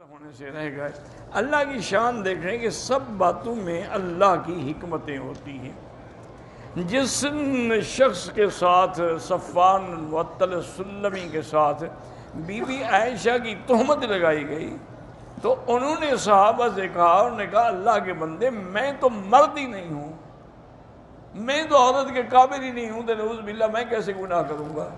ہونے سے رہ گئے۔ اللہ کی شان دیکھیں کہ سب باتوں میں اللہ کی حکمتیں ہوتی ہیں۔ جس شخص کے ساتھ صفوان المعطل السلمی کے ساتھ بی بی عائشہ کی تہمت لگائی گئی تو انہوں نے صحابہ سے کہا، انہوں نے کہا اللہ کے بندے میں تو مرد ہی نہیں ہوں، میں تو عورت کے قابل ہی نہیں ہوں، تو نعوذ باللہ میں کیسے گناہ کروں گا؟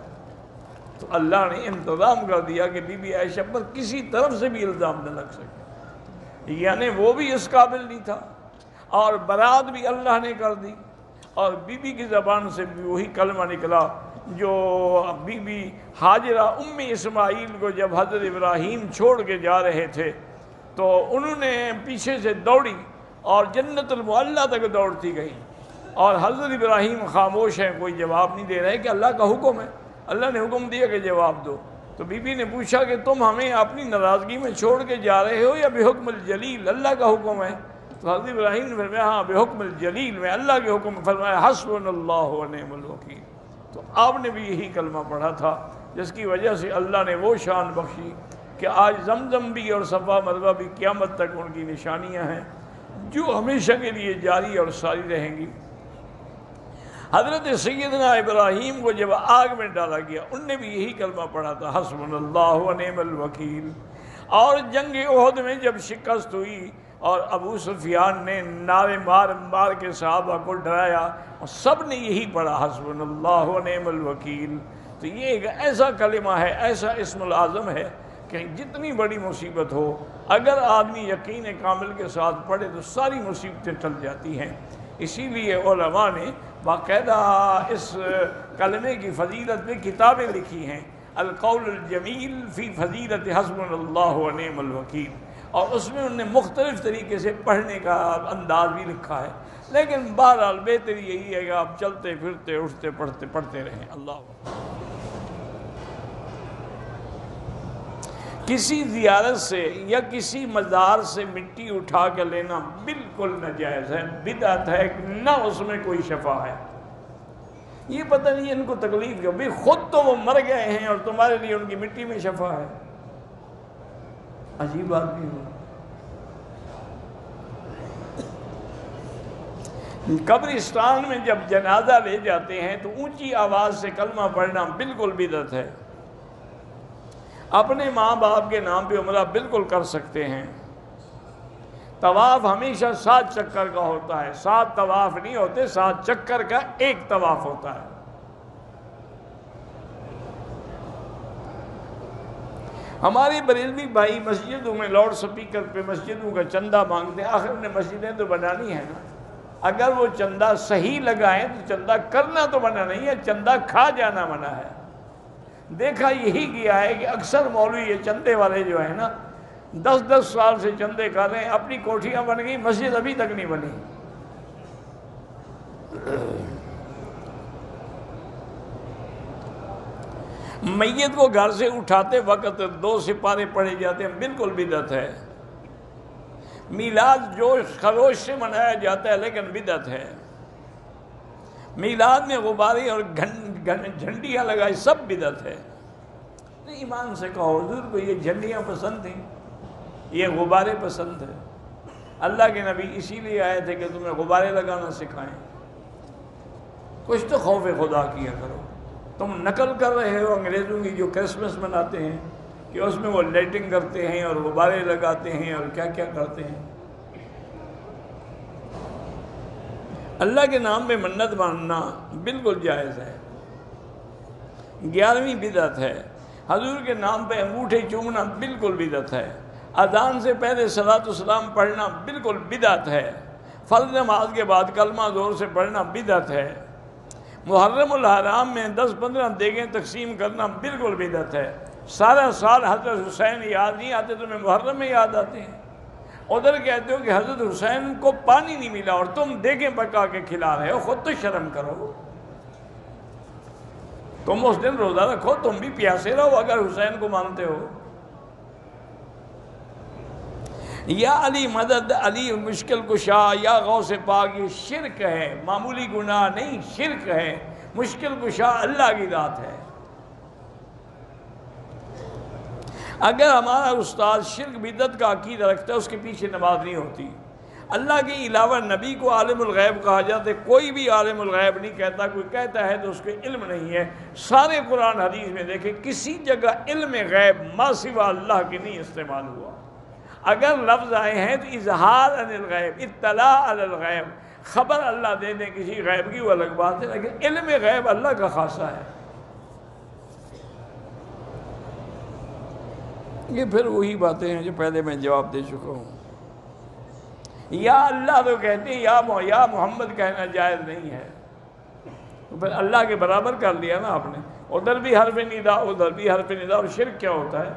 تو اللہ نے انتظام کر دیا کہ بی بی عائشہ پر کسی طرف سے بھی الزام نہ لگ سکے، یعنی وہ بھی اس قابل نہیں تھا، اور برات بھی اللہ نے کر دی، اور بی بی کی زبان سے بھی وہی کلمہ نکلا جو بی بی ہاجرہ ام اسماعیل کو جب حضرت ابراہیم چھوڑ کے جا رہے تھے تو انہوں نے پیچھے سے دوڑی اور جنت المعلیٰ تک دوڑتی گئی، اور حضرت ابراہیم خاموش ہیں، کوئی جواب نہیں دے رہے کہ اللہ کا حکم ہے، اللہ نے حکم دیا کہ جواب دو۔ تو بی بی نے پوچھا کہ تم ہمیں اپنی ناراضگی میں چھوڑ کے جا رہے ہو یا بحکم الجلیل، اللہ کا حکم ہے؟ تو حضرت ابراہیم نے فرمایا ہاں بحکم الجلیل، میں اللہ کے حکم، فرمایا حسبنا اللہ ونعم الوکیل۔ تو آپ نے بھی یہی کلمہ پڑھا تھا جس کی وجہ سے اللہ نے وہ شان بخشی کہ آج زمزم بھی اور صفا مروہ بھی قیامت تک ان کی نشانیاں ہیں جو ہمیشہ کے لیے جاری اور ساری رہیں گی۔ حضرت سیدنا ابراہیم کو جب آگ میں ڈالا گیا انہوں نے بھی یہی کلمہ پڑھا تھا حسبنا اللہ ونعم الوکیل۔ اور جنگ احد میں جب شکست ہوئی اور ابو سفیان نے نعرے مار مار کے صحابہ کو ڈرایا اور سب نے یہی پڑھا حسبنا اللہ ونعم الوکیل۔ تو یہ ایک ایسا کلمہ ہے، ایسا اسم العظم ہے کہ جتنی بڑی مصیبت ہو اگر آدمی یقین کامل کے ساتھ پڑھے تو ساری مصیبتیں ٹل جاتی ہیں۔ اسی لیے علماء نے باقاعدہ اس کلمے کی فضیلت میں کتابیں لکھی ہیں، القول الجمیل فی فضیلت حسبنا اللہ ونعم الوکیل، اور اس میں انہوں نے مختلف طریقے سے پڑھنے کا انداز بھی لکھا ہے، لیکن بہرحال بہتری یہی ہے کہ آپ چلتے پھرتے اٹھتے پڑھتے رہیں۔ اللہ کسی زیارت سے یا کسی مزار سے مٹی اٹھا کے لینا بالکل ناجائز ہے، بدعت ہے، نہ اس میں کوئی شفا ہے۔ یہ پتہ نہیں ان کو تکلیف کیوں، بھی خود تو وہ مر گئے ہیں اور تمہارے لیے ان کی مٹی میں شفا ہے، عجیب بات بھی ہو۔ قبرستان میں جب جنازہ لے جاتے ہیں تو اونچی آواز سے کلمہ پڑھنا بالکل بدعت ہے۔ اپنے ماں باپ کے نام پہ عمرہ بالکل کر سکتے ہیں۔ طواف ہمیشہ 7 چکر کا ہوتا ہے، 7 طواف نہیں ہوتے، 7 چکر کا ایک طواف ہوتا ہے۔ ہمارے بریلوی بھائی مسجدوں میں لاؤڈ سپیکر پہ مسجدوں کا چندہ مانگتے ہیں، آخر میں مسجدیں تو بنانی ہے نا، اگر وہ چندہ صحیح لگائیں تو چندہ کرنا تو منع نہیں ہے، چندہ کھا جانا منع ہے۔ دیکھا یہی کیا ہے کہ اکثر مولوی یہ چندے والے جو ہیں نا 10 سال سے چندے کر رہے ہیں، اپنی کوٹھیاں بن گئی، مسجد ابھی تک نہیں بنی۔ میت کو گھر سے اٹھاتے وقت 2 سپارے پڑھے جاتے ہیں، بالکل بدعت ہے۔ میلاد جوش خروش سے منایا جاتا ہے لیکن بدعت ہے۔ میلاد میں غبارے اور جھنڈیاں لگائی سب بدعت ہے۔ ایمان سے کہو حضور کو یہ جھنڈیاں پسند تھیں، یہ غبارے پسند ہیں؟ اللہ کے نبی اسی لیے آئے تھے کہ تمہیں غبارے لگانا سکھائیں۔ کچھ تو خوف خدا کیا کرو۔ تم نقل کر رہے ہو انگریزوں کی جو کرسمس مناتے ہیں کہ اس میں وہ لائٹنگ کرتے ہیں اور غبارے لگاتے ہیں اور کیا کیا کرتے ہیں۔ اللہ کے نام میں منت ماننا بالکل جائز ہے۔ 11ویں بدعت ہے، حضور کے نام پہ انگوٹھے چومنا بالکل بدعت ہے۔ اذان سے پہلے صلاۃ السلام پڑھنا بالکل بدعت ہے۔ فرض نماز کے بعد کلمہ زور سے پڑھنا بدعت ہے۔ محرم الحرام میں 10-15 دیگیں تقسیم کرنا بالکل بدعت ہے۔ سارا سال حضرت حسین یاد نہیں آتے، تمہیں محرم میں یاد آتے ہیں۔ ادھر کہتے ہو کہ حضرت حسین کو پانی نہیں ملا اور تم دیگیں پکا کے کھلا رہے ہو، خود تو شرم کرو۔ تم اس دن روزہ رکھو، تم بھی پیاسے رہو اگر حسین کو مانتے ہو۔ یا علی مدد، علی مشکل کشا، یا غوث پاک، یہ شرک ہے، معمولی گناہ نہیں، شرک ہے۔ مشکل کشا اللہ کی ذات ہے۔ اگر ہمارا استاد شرک بدعت کا عقیدہ رکھتا ہے، اس کے پیچھے نماز نہیں ہوتی۔ اللہ کے علاوہ نبی کو عالم الغیب کہا جاتا ہے، کوئی بھی عالم الغیب نہیں کہتا، کوئی کہتا ہے تو اس کو علم نہیں ہے۔ سارے قرآن حدیث میں دیکھیں کسی جگہ علم غیب ما سوا اللہ کے نہیں استعمال ہوا۔ اگر لفظ آئے ہیں تو اظہار عن الغیب، اطلاع علی الغیب، خبر اللہ دے دیں کسی غیب کی، وہ الگ بات ہے، لیکن علم غیب اللہ کا خاصہ ہے۔ یہ پھر وہی باتیں ہیں جو پہلے میں جواب دے چکا ہوں۔ یا اللہ تو کہتے ہیں، یا محمد کہنا جائز نہیں ہے، تو پھر اللہ کے برابر کر لیا نا آپ نے، ادھر بھی حرف ندا ادھر بھی حرف ندا، اور شرک کیا ہوتا ہے؟